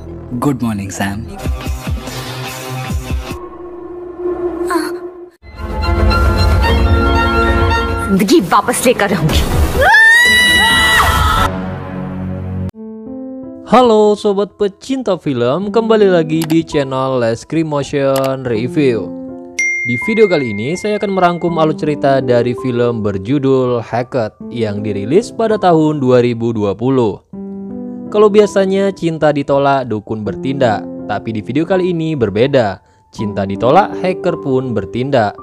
Good morning, Sam. जिंदगी वापस लेकर रहूंगी। Halo sobat pecinta film, kembali lagi di channel Leskrim Motion Review. Di video kali ini saya akan merangkum alur cerita dari film berjudul Hackett yang dirilis pada tahun 2020. Kalau biasanya cinta ditolak, dukun bertindak, tapi di video kali ini berbeda. Cinta ditolak, hacker pun bertindak.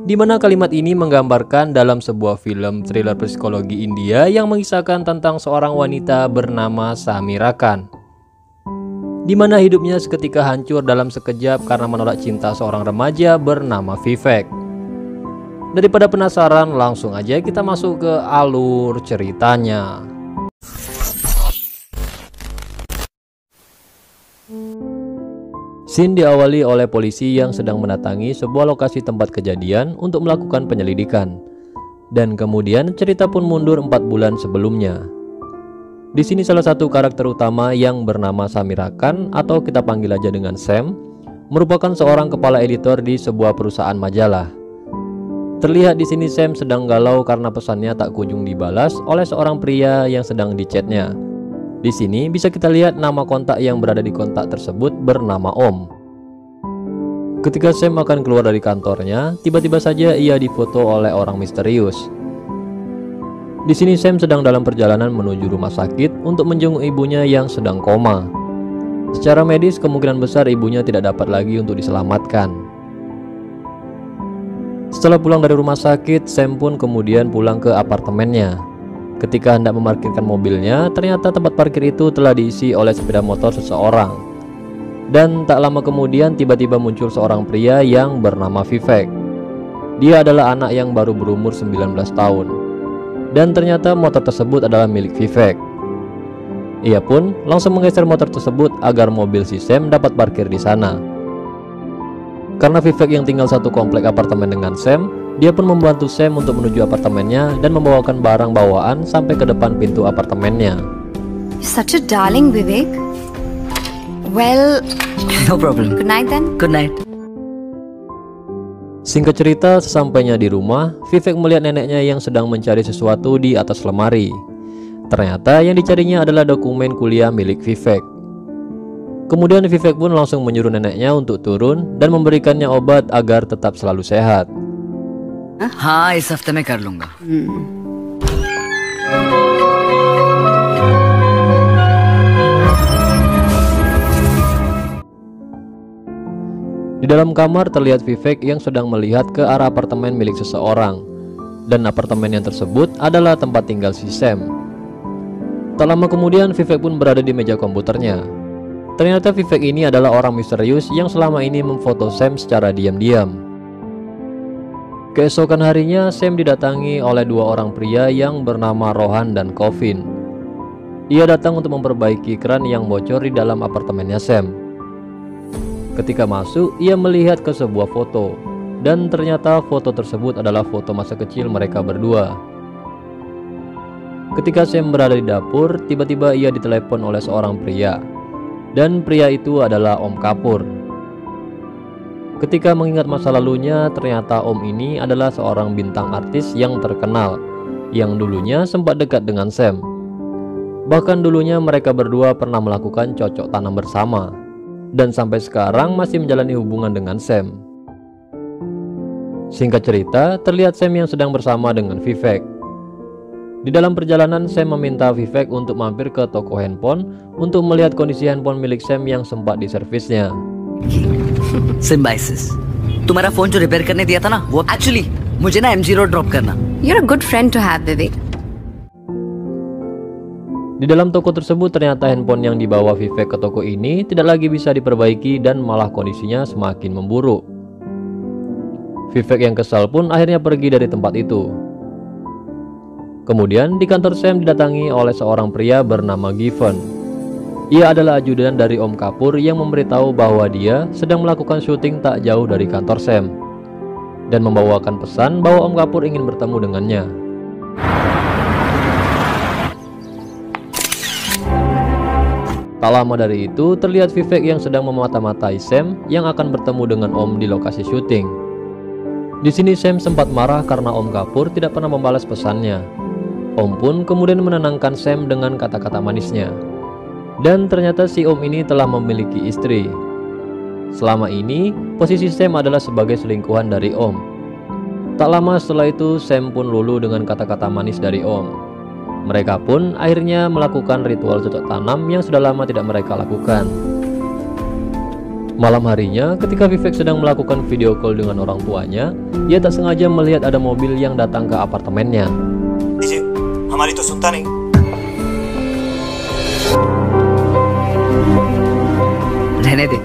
Di mana kalimat ini menggambarkan dalam sebuah film thriller psikologi India yang mengisahkan tentang seorang wanita bernama Samira Khan, di mana hidupnya seketika hancur dalam sekejap karena menolak cinta seorang remaja bernama Vivek. Daripada penasaran, langsung aja kita masuk ke alur ceritanya. Scene diawali oleh polisi yang sedang mendatangi sebuah lokasi tempat kejadian untuk melakukan penyelidikan. Dan kemudian cerita pun mundur 4 bulan sebelumnya. Di sini salah satu karakter utama yang bernama Samira Khan, atau kita panggil aja dengan Sam, merupakan seorang kepala editor di sebuah perusahaan majalah. Terlihat di sini Sam sedang galau karena pesannya tak kunjung dibalas oleh seorang pria yang sedang di-chatnya. Di sini bisa kita lihat nama kontak yang berada di kontak tersebut bernama Om. Ketika Sam akan keluar dari kantornya, tiba-tiba saja ia difoto oleh orang misterius. Di sini Sam sedang dalam perjalanan menuju rumah sakit untuk menjenguk ibunya yang sedang koma. Secara medis kemungkinan besar ibunya tidak dapat lagi untuk diselamatkan. Setelah pulang dari rumah sakit, Sam pun kemudian pulang ke apartemennya. Ketika hendak memarkirkan mobilnya, ternyata tempat parkir itu telah diisi oleh sepeda motor seseorang. Dan tak lama kemudian tiba-tiba muncul seorang pria yang bernama Vivek. Dia adalah anak yang baru berumur 19 tahun. Dan ternyata motor tersebut adalah milik Vivek. Ia pun langsung menggeser motor tersebut agar mobil si Sam dapat parkir di sana. Karena Vivek yang tinggal satu komplek apartemen dengan Sam, dia pun membantu Sam untuk menuju apartemennya dan membawakan barang bawaan sampai ke depan pintu apartemennya. Such a darling, Vivek. Well, No problem. good night then. Good night. Singkat cerita, sesampainya di rumah, Vivek melihat neneknya yang sedang mencari sesuatu di atas lemari. Ternyata yang dicarinya adalah dokumen kuliah milik Vivek. Kemudian Vivek pun langsung menyuruh neneknya untuk turun dan memberikannya obat agar tetap selalu sehat. हाँ इस हफ्ते में कर लूंगा. Di dalam kamar terlihat Vivek yang sedang melihat ke arah apartemen milik seseorang. Dan apartemen yang tersebut adalah tempat tinggal si Sam. Tak lama kemudian Vivek pun berada di meja komputernya. Ternyata Vivek ini adalah orang misterius yang selama ini memfoto Sam secara diam-diam. Keesokan harinya Sam didatangi oleh 2 orang pria yang bernama Rohan dan Kovin. Ia datang untuk memperbaiki keran yang bocor di dalam apartemennya Sam. Ketika masuk, ia melihat ke sebuah foto, dan ternyata foto tersebut adalah foto masa kecil mereka berdua. Ketika Sam berada di dapur, tiba-tiba ia ditelepon oleh seorang pria, dan pria itu adalah Om Kapur. Ketika mengingat masa lalunya, ternyata Om ini adalah seorang bintang artis yang terkenal, yang dulunya sempat dekat dengan Sam. Bahkan dulunya mereka berdua pernah melakukan cocok tanam bersama, dan sampai sekarang masih menjalani hubungan dengan Sam. Singkat cerita, terlihat Sam yang sedang bersama dengan Vivek. Di dalam perjalanan, Sam meminta Vivek untuk mampir ke toko handphone untuk melihat kondisi handphone milik Sam yang sempat diservisnya. Symbiosis. तुम्हारा फोन जो रिपेयर करने दिया था ना, वो एक्चुअली मुझे ना MG road drop करना. You're a good friend to have, Vivek. Di dalam toko tersebut ternyata handphone yang dibawa Vivek ke toko ini tidak lagi bisa diperbaiki dan malah kondisinya semakin memburuk. Vivek yang kesal pun akhirnya pergi dari tempat itu. Kemudian di kantor Sam didatangi oleh seorang pria bernama Given. Ia adalah ajudan dari Om Kapur yang memberitahu bahwa dia sedang melakukan syuting tak jauh dari kantor Sam, dan membawakan pesan bahwa Om Kapur ingin bertemu dengannya. Tak lama dari itu, terlihat Vivek yang sedang memata-matai Sam yang akan bertemu dengan Om di lokasi syuting. Di sini Sam sempat marah karena Om Kapoor tidak pernah membalas pesannya. Om pun kemudian menenangkan Sam dengan kata-kata manisnya. Dan ternyata si Om ini telah memiliki istri. Selama ini, posisi Sam adalah sebagai selingkuhan dari Om. Tak lama setelah itu, Sam pun luluh dengan kata-kata manis dari Om. Mereka pun akhirnya melakukan ritual cocok tanam yang sudah lama tidak mereka lakukan. Malam harinya, ketika Vivek sedang melakukan video call dengan orang tuanya, ia tak sengaja melihat ada mobil yang datang ke apartemennya. हमारी तो सुनता नहीं। रहने दे।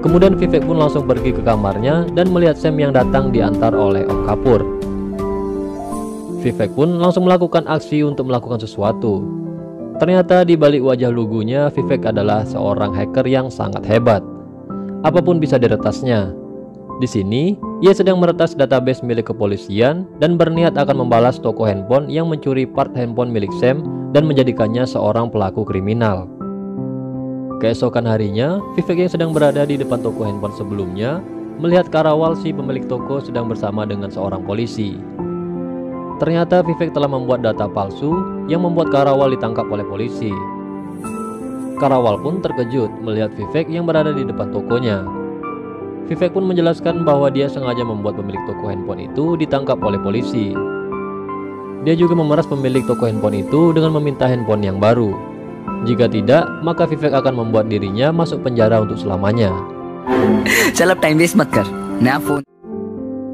Kemudian Vivek pun langsung pergi ke kamarnya dan melihat Sam yang datang diantar oleh Om Kapoor. Vivek pun langsung melakukan aksi untuk melakukan sesuatu. Ternyata di balik wajah lugunya, Vivek adalah seorang hacker yang sangat hebat. Apapun bisa diretasnya. Di sini, ia sedang meretas database milik kepolisian dan berniat akan membalas toko handphone yang mencuri part handphone milik Sam dan menjadikannya seorang pelaku kriminal. Keesokan harinya, Vivek yang sedang berada di depan toko handphone sebelumnya melihat karawal si pemilik toko sedang bersama dengan seorang polisi. Ternyata Vivek telah membuat data palsu yang membuat karawal ditangkap oleh polisi. Karawal pun terkejut melihat Vivek yang berada di depan tokonya. Vivek pun menjelaskan bahwa dia sengaja membuat pemilik toko handphone itu ditangkap oleh polisi. Dia juga memeras pemilik toko handphone itu dengan meminta handphone yang baru. Jika tidak, maka Vivek akan membuat dirinya masuk penjara untuk selamanya. चल अब time waste मत कर, नया phone.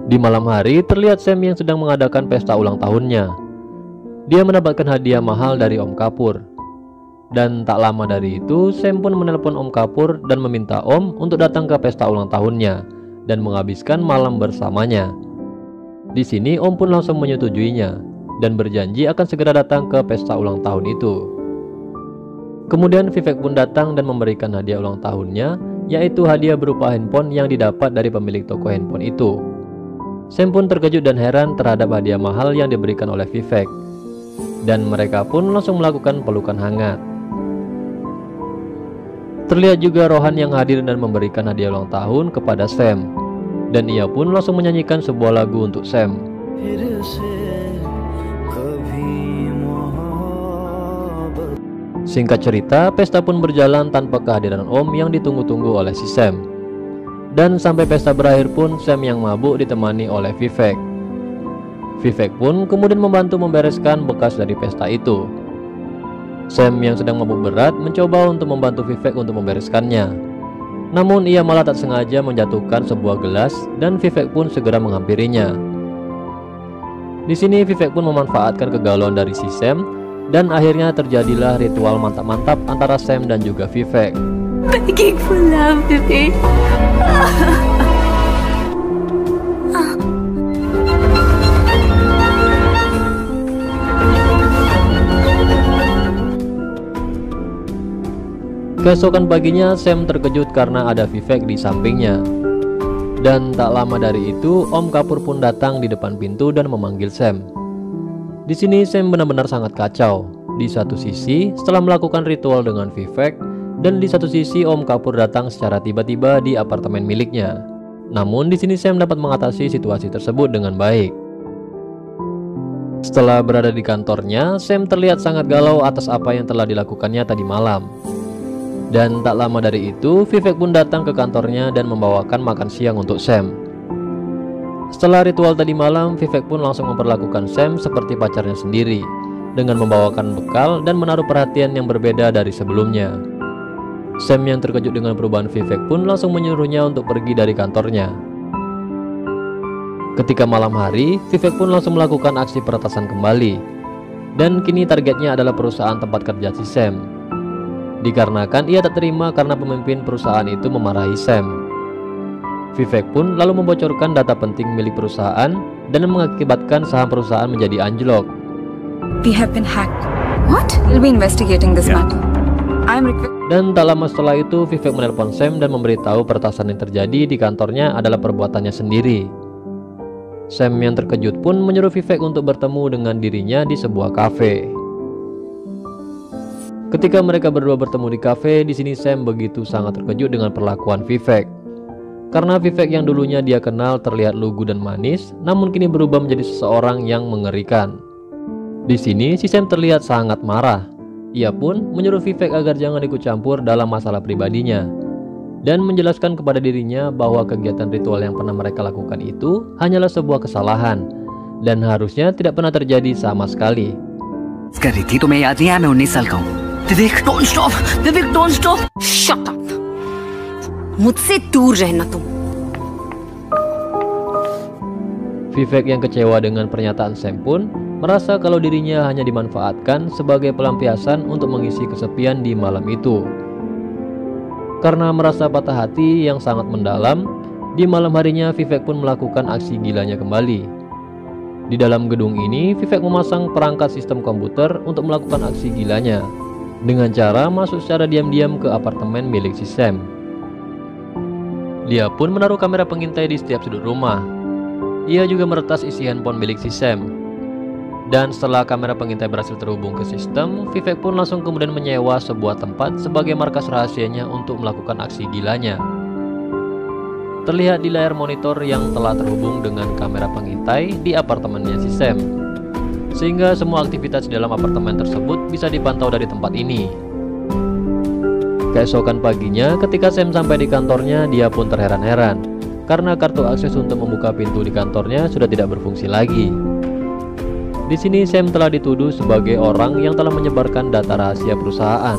Di malam hari, terlihat Sam yang sedang mengadakan pesta ulang tahunnya. Dia mendapatkan hadiah mahal dari Om Kapoor. Dan tak lama dari itu, Sam pun menelpon Om Kapoor dan meminta Om untuk datang ke pesta ulang tahunnya dan menghabiskan malam bersamanya. Di sini Om pun langsung menyetujuinya dan berjanji akan segera datang ke pesta ulang tahun itu. Kemudian Vivek pun datang dan memberikan hadiah ulang tahunnya, yaitu hadiah berupa handphone yang didapat dari pemilik toko handphone itu. Sam pun terkejut dan heran terhadap hadiah mahal yang diberikan oleh Vivek. Dan mereka pun langsung melakukan pelukan hangat. Terlihat juga Rohan yang hadir dan memberikan hadiah ulang tahun kepada Sam. Dan ia pun langsung menyanyikan sebuah lagu untuk Sam. Singkat cerita, pesta pun berjalan tanpa kehadiran Om yang ditunggu-tunggu oleh si Sam. Dan sampai pesta berakhir pun Sam yang mabuk ditemani oleh Vivek. Vivek pun kemudian membantu membereskan bekas dari pesta itu. Sam yang sedang mabuk berat mencoba untuk membantu Vivek untuk membereskannya. Namun ia malah tak sengaja menjatuhkan sebuah gelas dan Vivek pun segera menghampirinya. Di sini Vivek pun memanfaatkan kegalauan dari si Sam dan akhirnya terjadilah ritual mantap-mantap antara Sam dan juga Vivek. Begging for love, Vivek. Keesokan paginya Sam terkejut karena ada Vivek di sampingnya. Dan tak lama dari itu Om Kapoor pun datang di depan pintu dan memanggil Sam. Di sini Sam benar-benar sangat kacau. Di satu sisi setelah melakukan ritual dengan Vivek, dan di satu sisi Om Kapoor datang secara tiba-tiba di apartemen miliknya. Namun di sini Sam dapat mengatasi situasi tersebut dengan baik. Setelah berada di kantornya, Sam terlihat sangat galau atas apa yang telah dilakukannya tadi malam. Dan tak lama dari itu, Vivek pun datang ke kantornya dan membawakan makan siang untuk Sam. Setelah ritual tadi malam, Vivek pun langsung memperlakukan Sam seperti pacarnya sendiri, dengan membawakan bekal dan menaruh perhatian yang berbeda dari sebelumnya. Sam yang terkejut dengan perubahan Vivek pun langsung menyuruhnya untuk pergi dari kantornya. Ketika malam hari, Vivek pun langsung melakukan aksi peretasan kembali. Dan kini targetnya adalah perusahaan tempat kerja si Sam. Dikarenakan ia tak terima karena pemimpin perusahaan itu memarahi Sam. Vivek pun lalu membocorkan data penting milik perusahaan dan mengakibatkan saham perusahaan menjadi anjlok. We have been hacked. What? We'll be investigating this matter. Dan tak lama setelah itu Vivek menelpon Sam dan memberitahu peretasan yang terjadi di kantornya adalah perbuatannya sendiri. Sam yang terkejut pun menyuruh Vivek untuk bertemu dengan dirinya di sebuah kafe. Ketika mereka berdua bertemu di kafe, di sini Sam begitu sangat terkejut dengan perlakuan Vivek. Karena Vivek yang dulunya dia kenal terlihat lugu dan manis, namun kini berubah menjadi seseorang yang mengerikan. Di sini si Sam terlihat sangat marah. Ia pun menyuruh Vivek agar jangan ikut campur dalam masalah pribadinya, dan menjelaskan kepada dirinya bahwa kegiatan ritual yang pernah mereka lakukan itu hanyalah sebuah kesalahan dan harusnya tidak pernah terjadi sama sekali. कर रही थी तुम्हें याद नहीं है मैं 19 साल का हूँ Vivek don't stop Vivek don't stop Shut up. मुझसे दूर रहना तुम. Vivek yang kecewa dengan pernyataan Sam pun merasa kalau dirinya hanya dimanfaatkan sebagai pelampiasan untuk mengisi kesepian di malam itu. Karena merasa patah hati yang sangat mendalam, di malam harinya Vivek pun melakukan aksi gilanya kembali. Di dalam gedung ini, Vivek memasang perangkat sistem komputer untuk melakukan aksi gilanya dengan cara masuk secara diam-diam ke apartemen milik si Sam. Dia pun menaruh kamera pengintai di setiap sudut rumah. Ia juga meretas isi handphone milik si Sam. Dan setelah kamera pengintai berhasil terhubung ke sistem, Vivek pun langsung kemudian menyewa sebuah tempat sebagai markas rahasianya untuk melakukan aksi gilanya. Terlihat di layar monitor yang telah terhubung dengan kamera pengintai di apartemennya si Sam, sehingga semua aktivitas di dalam apartemen tersebut bisa dipantau dari tempat ini. Keesokan paginya, ketika Sam sampai di kantornya, dia pun terheran-heran karena kartu akses untuk membuka pintu di kantornya sudah tidak berfungsi lagi. Di sini Sam telah dituduh sebagai orang yang telah menyebarkan data rahasia perusahaan.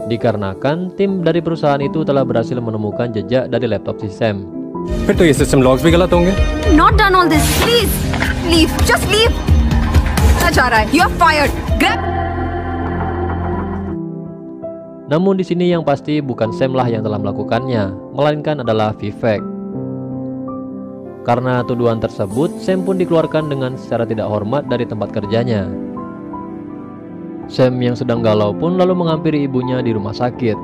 Dikarenakan tim dari perusahaan itu telah berhasil menemukan jejak dari laptop si Sam. फिर तो ये system logs भी गलत होंगे। Not done all this. Please leave. Just leave. ना जा रहा है. You're fired. Grab. Namun di sini yang pasti bukan Sam lah yang telah melakukannya, melainkan adalah Vivek. Karena tuduhan tersebut, Sam pun dikeluarkan dengan secara tidak hormat dari tempat kerjanya. Sam yang sedang galau pun lalu menghampiri ibunya di rumah sakit.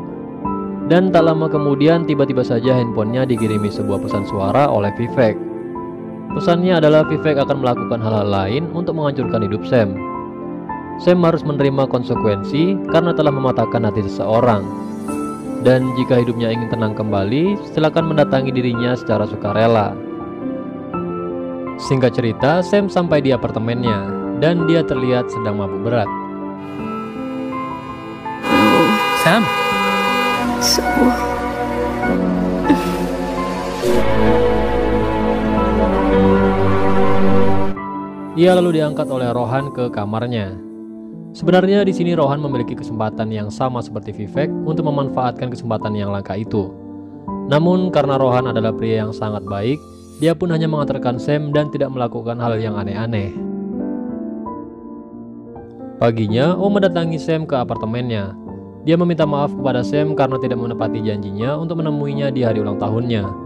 Dan tak lama kemudian tiba-tiba saja handphonenya dikirimi sebuah pesan suara oleh Vivek. Pesannya adalah Vivek akan melakukan hal-hal lain untuk menghancurkan hidup Sam. Sam harus menerima konsekuensi karena telah mematahkan hati seseorang. Dan jika hidupnya ingin tenang kembali, silakan mendatangi dirinya secara sukarela. Singkat cerita, Sam sampai di apartemennya dan dia terlihat sedang mabuk berat. Sam, So, Ia lalu diangkat oleh Rohan ke kamarnya. Sebenarnya di sini Rohan memiliki kesempatan yang sama seperti Vivek untuk memanfaatkan kesempatan yang langka itu. Namun karena Rohan adalah pria yang sangat baik, dia pun hanya mengantarkan Sam dan tidak melakukan hal yang aneh-aneh. Paginya, Om mendatangi Sam ke apartemennya. Dia meminta maaf kepada Sam karena tidak menepati janjinya untuk menemuinya di hari ulang tahunnya.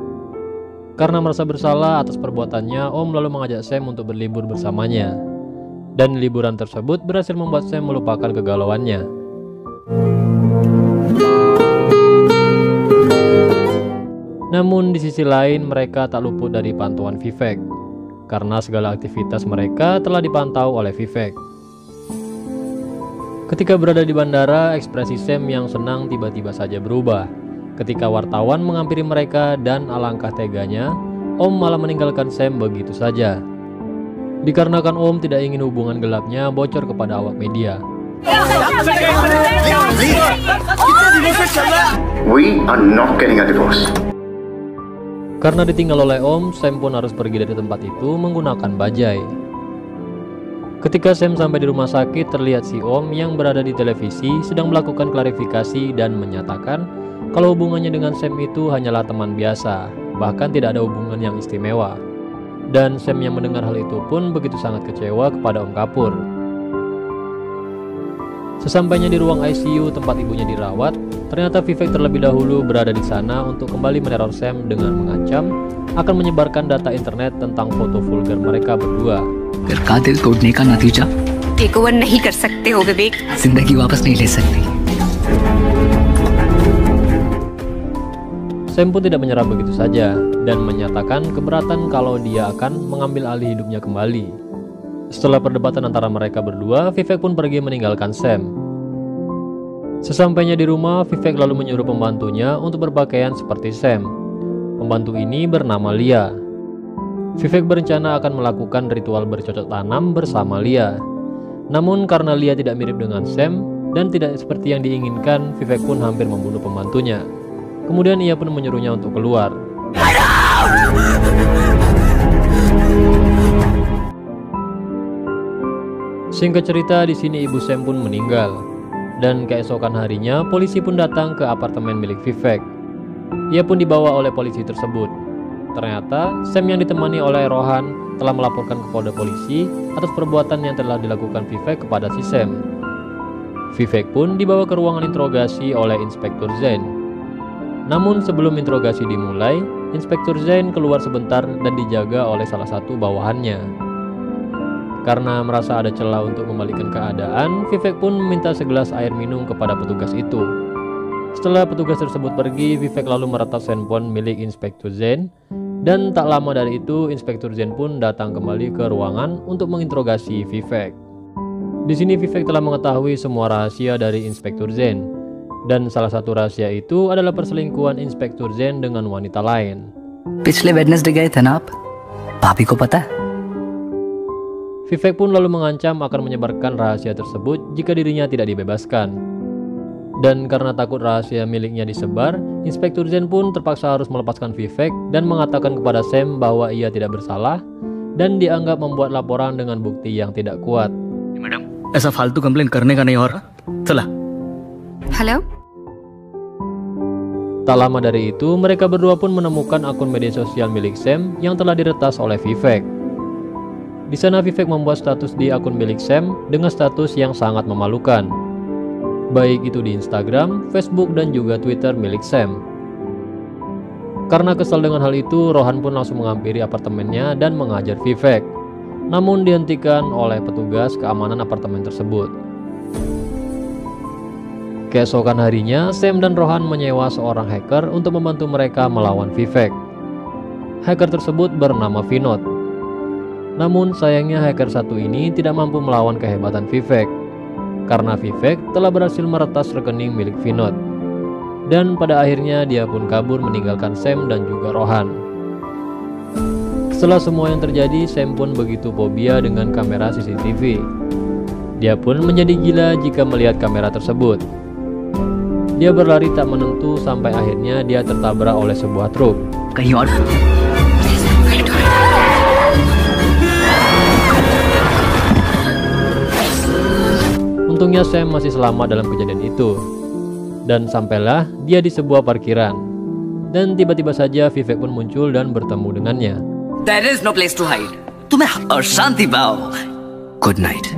Karena merasa bersalah atas perbuatannya, Om lalu mengajak Sam untuk berlibur bersamanya. Dan liburan tersebut berhasil membuat Sam melupakan kegalauannya. Namun di sisi lain mereka tak luput dari pantauan Vivek, karena segala aktivitas mereka telah dipantau oleh Vivek. Ketika berada di bandara, ekspresi Sam yang senang tiba-tiba saja berubah ketika wartawan menghampiri mereka, dan alangkah teganya, Om malah meninggalkan Sam begitu saja. Dikarenakan Om tidak ingin hubungan gelapnya bocor kepada awak media. We are not getting a divorce. Karena ditinggal oleh Om, Sam pun harus pergi dari tempat itu menggunakan bajai. Ketika Sam sampai di rumah sakit, terlihat si Om yang berada di televisi sedang melakukan klarifikasi dan menyatakan kalau hubungannya dengan Sam itu hanyalah teman biasa, bahkan tidak ada hubungan yang istimewa. Dan Sam yang mendengar hal itu pun begitu sangat kecewa kepada Om Kapur. Sesampainya di ruang ICU tempat ibunya dirawat, ternyata Vivek terlebih dahulu berada di sana untuk kembali meneror Sam dengan mengancam akan menyebarkan data internet tentang foto vulgar mereka berdua. फिर का दिल तोड़ने का नतीजा take over नहीं कर सकते हो विवेक. जिंदगी वापस नहीं ले सकती. Sam pun tidak menyerah begitu saja dan menyatakan keberatan kalau dia akan mengambil alih hidupnya kembali. Setelah perdebatan antara mereka berdua, Vivek pun pergi meninggalkan Sam. Sesampainya di rumah, Vivek lalu menyuruh pembantunya untuk berpakaian seperti Sam. Pembantu ini bernama Lia. Vivek berencana akan melakukan ritual bercocok tanam bersama Lia. Namun karena Lia tidak mirip dengan Sam dan tidak seperti yang diinginkan, Vivek pun hampir membunuh pembantunya. Kemudian ia pun menyuruhnya untuk keluar. Singkat cerita, di sini ibu Sam pun meninggal. Dan keesokan harinya, polisi pun datang ke apartemen milik Vivek. Ia pun dibawa oleh polisi tersebut. Ternyata, Sam yang ditemani oleh Rohan telah melaporkan kepada polisi atas perbuatan yang telah dilakukan Vivek kepada si Sam. Vivek pun dibawa ke ruangan interogasi oleh Inspektur Zain. Namun sebelum interogasi dimulai, Inspektur Zain keluar sebentar dan dijaga oleh salah satu bawahannya. Karena merasa ada celah untuk membalikkan keadaan, Vivek pun meminta segelas air minum kepada petugas itu. Setelah petugas tersebut pergi, Vivek lalu meretas handphone milik Inspektur Zain. Dan tak lama dari itu, Inspektur Zain pun datang kembali ke ruangan untuk menginterogasi Vivek. Di sini Vivek telah mengetahui semua rahasia dari Inspektur Zain. Dan salah satu rahasia itu adalah perselingkuhan Inspektur Zain dengan wanita lain. पिछले वेडनेसडे गए थे ना आप? भाभी को पता है? Vivek pun lalu mengancam akan menyebarkan rahasia tersebut jika dirinya tidak dibebaskan. Dan karena takut rahasia miliknya disebar, Inspektur Zain pun terpaksa harus melepaskan Vivek dan mengatakan kepada Sam bahwa ia tidak bersalah dan dianggap membuat laporan dengan bukti yang tidak kuat. Madam, ऐसा फालतू कंप्लेन करने का नहीं हो रहा? चला. Hello? Tak lama dari itu, mereka berdua pun menemukan akun media sosial milik Sam yang telah diretas oleh Vivek. Di sana Vivek membuat status di akun milik Sam dengan status yang sangat memalukan. Baik itu di Instagram, Facebook, dan juga Twitter milik Sam. Karena kesal dengan hal itu, Rohan pun langsung menghampiri apartemennya dan mengajar Vivek. Namun dihentikan oleh petugas keamanan apartemen tersebut. Keesokan harinya, Sam dan Rohan menyewa seorang hacker untuk membantu mereka melawan Vivek. Hacker tersebut bernama Vinod. Namun sayangnya hacker satu ini tidak mampu melawan kehebatan Vivek, karena Vivek telah berhasil meretas rekening milik Vinod. Dan pada akhirnya dia pun kabur meninggalkan Sam dan juga Rohan. Setelah semua yang terjadi, Sam pun begitu fobia dengan kamera CCTV. Dia pun menjadi gila jika melihat kamera tersebut. Dia berlari tak menentu sampai akhirnya dia tertabrak oleh sebuah truk. कहीं और Untungnya Sam masih selamat dalam kejadian itu. Dan sampailah dia di sebuah parkiran. Dan tiba-tiba saja Vivek pun muncul dan bertemu dengannya. There is no place to hide. तुम्हें और शांति पाओ. Good night.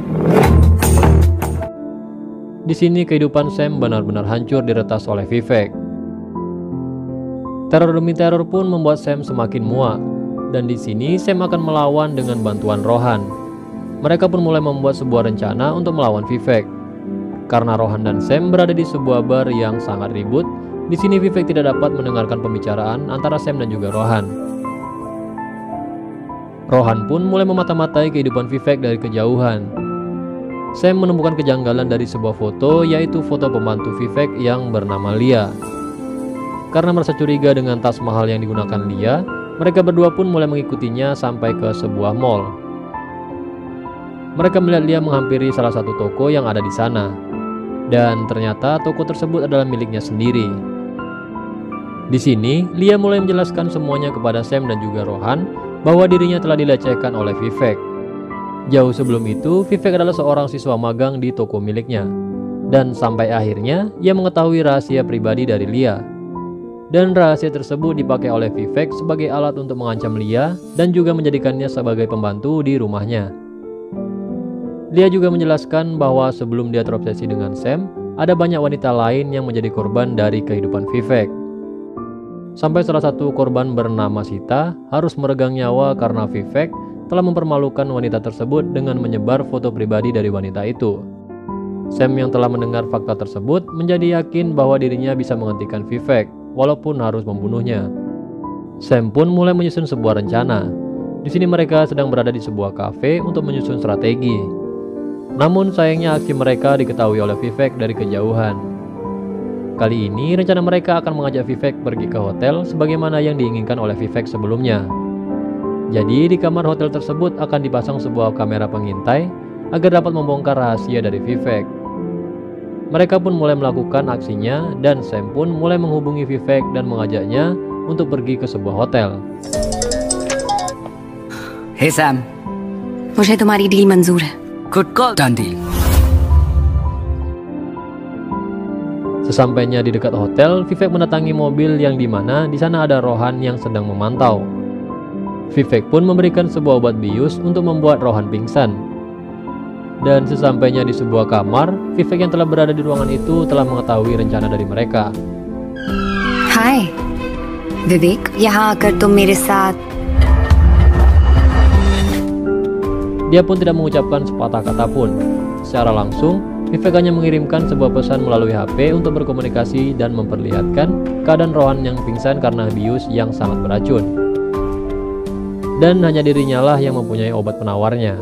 Di sini kehidupan Sam benar-benar hancur diretas oleh Vivek. Teror demi teror pun membuat Sam semakin muak. Dan di sini Sam akan melawan dengan bantuan Rohan. Mereka pun mulai membuat sebuah rencana untuk melawan Vivek. Karena Rohan dan Sam berada di sebuah bar yang sangat ribut, di sini Vivek tidak dapat mendengarkan pembicaraan antara Sam dan juga Rohan. Rohan pun mulai memata-matai kehidupan Vivek dari kejauhan. Sam menemukan kejanggalan dari sebuah foto, yaitu foto pembantu Vivek yang bernama Lia. Karena merasa curiga dengan tas mahal yang digunakan Lia, mereka berdua pun mulai mengikutinya sampai ke sebuah mall. Mereka melihat Lia menghampiri salah satu toko yang ada di sana. Dan ternyata toko tersebut adalah miliknya sendiri. Di sini, Lia mulai menjelaskan semuanya kepada Sam dan juga Rohan bahwa dirinya telah dilecehkan oleh Vivek. Jauh sebelum itu, Vivek adalah seorang siswa magang di toko miliknya. Dan sampai akhirnya, ia mengetahui rahasia pribadi dari Lia. Dan rahasia tersebut dipakai oleh Vivek sebagai alat untuk mengancam Lia dan juga menjadikannya sebagai pembantu di rumahnya. Lia juga menjelaskan bahwa sebelum dia terobsesi dengan Sam, ada banyak wanita lain yang menjadi korban dari kehidupan Vivek. Sampai salah satu korban bernama Sita harus meregang nyawa karena Vivek telah mempermalukan wanita tersebut dengan menyebar foto pribadi dari wanita itu. Sam yang telah mendengar fakta tersebut menjadi yakin bahwa dirinya bisa menghentikan Vivek, walaupun harus membunuhnya. Sam pun mulai menyusun sebuah rencana. Di sini mereka sedang berada di sebuah kafe untuk menyusun strategi. Namun sayangnya aksi mereka diketahui oleh Vivek dari kejauhan. Kali ini rencana mereka akan mengajak Vivek pergi ke hotel sebagaimana yang diinginkan oleh Vivek sebelumnya. Jadi di kamar hotel tersebut akan dipasang sebuah kamera pengintai agar dapat membongkar rahasia dari Vivek. Mereka pun mulai melakukan aksinya dan Sam pun mulai menghubungi Vivek dan mengajaknya untuk pergi ke sebuah hotel. Hey Sam, मुझे तुम्हारी डील मंजूर है. good call. Done deal. Sesampainya di dekat hotel, Vivek mendatangi mobil yang dimana di sana ada Rohan yang sedang memantau. Vivek pun memberikan sebuah obat bius untuk membuat Rohan pingsan. Dan sesampainya di sebuah kamar, Vivek yang telah berada di ruangan itu telah mengetahui rencana dari mereka. हाय विवेक, यहाँ आकर तुम मेरे साथ. Dia pun tidak mengucapkan sepatah kata pun. Secara langsung, Vivek hanya mengirimkan sebuah pesan melalui HP untuk berkomunikasi dan memperlihatkan keadaan Rohan yang pingsan karena bius yang sangat beracun. Dan hanya dirinya lah yang mempunyai obat penawarnya.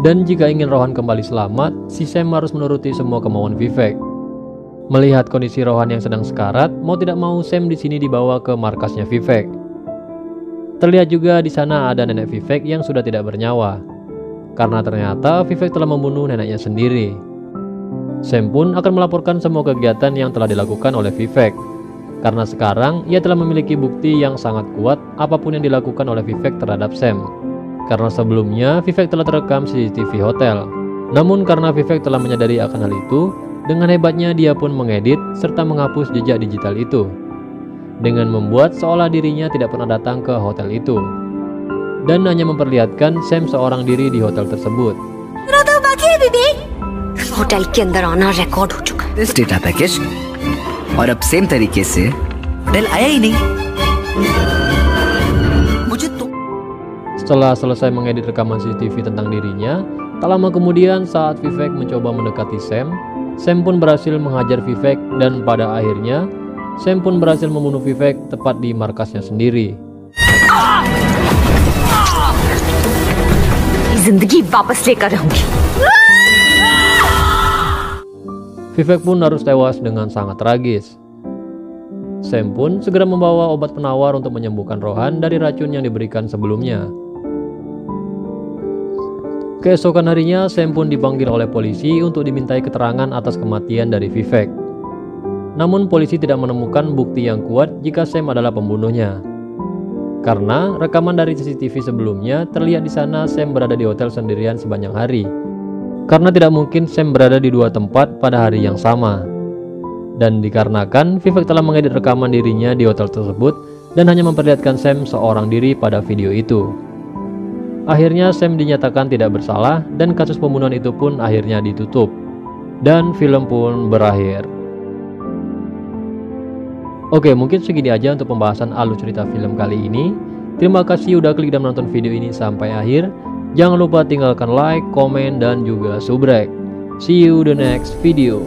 Dan jika ingin Rohan kembali selamat, si Sam harus menuruti semua kemauan Vivek. Melihat kondisi Rohan yang sedang sekarat, mau tidak mau Sam di sini dibawa ke markasnya Vivek. Terlihat juga di sana ada nenek Vivek yang sudah tidak bernyawa, karena ternyata Vivek telah membunuh neneknya sendiri. Sam pun akan melaporkan semua kegiatan yang telah dilakukan oleh Vivek, karena sekarang ia telah memiliki bukti yang sangat kuat apapun yang dilakukan oleh Vivek terhadap Sam. Karena sebelumnya Vivek telah terekam CCTV hotel. Namun karena Vivek telah menyadari akan hal itu, dengan hebatnya dia pun mengedit serta menghapus jejak digital itu, dengan membuat seolah dirinya tidak pernah datang ke hotel itu, dan hanya memperlihatkan Sam seorang diri di hotel tersebut. Hotel के अंदर आना रिकॉर्ड हो चुका है. This data package और अब सेम तरीके से होटल आया ही नहीं. मुझे तो Setelah selesai mengedit rekaman CCTV tentang dirinya, tak lama kemudian saat Vivek mencoba mendekati Sam, Sam pun berhasil menghajar Vivek dan pada akhirnya Sam pun berhasil membunuh Vivek tepat di markasnya sendiri. जिंदगी वापस लेकर रहूंगी. Vivek pun harus tewas dengan sangat tragis. Sam pun segera membawa obat penawar untuk menyembuhkan Rohan dari racun yang diberikan sebelumnya. Keesokan harinya, Sam pun dipanggil oleh polisi untuk dimintai keterangan atas kematian dari Vivek. Namun polisi tidak menemukan bukti yang kuat jika Sam adalah pembunuhnya. Karena rekaman dari CCTV sebelumnya terlihat di sana Sam berada di hotel sendirian sepanjang hari. Karena tidak mungkin Sam berada di dua tempat pada hari yang sama. Dan dikarenakan Vivek telah mengedit rekaman dirinya di hotel tersebut dan hanya memperlihatkan Sam seorang diri pada video itu. Akhirnya Sam dinyatakan tidak bersalah dan kasus pembunuhan itu pun akhirnya ditutup. Dan film pun berakhir. Oke, mungkin segini aja untuk pembahasan alur cerita film kali ini. Terima kasih udah klik dan menonton video ini sampai akhir. Jangan lupa tinggalkan like, komen, dan juga subrek. See you the next video.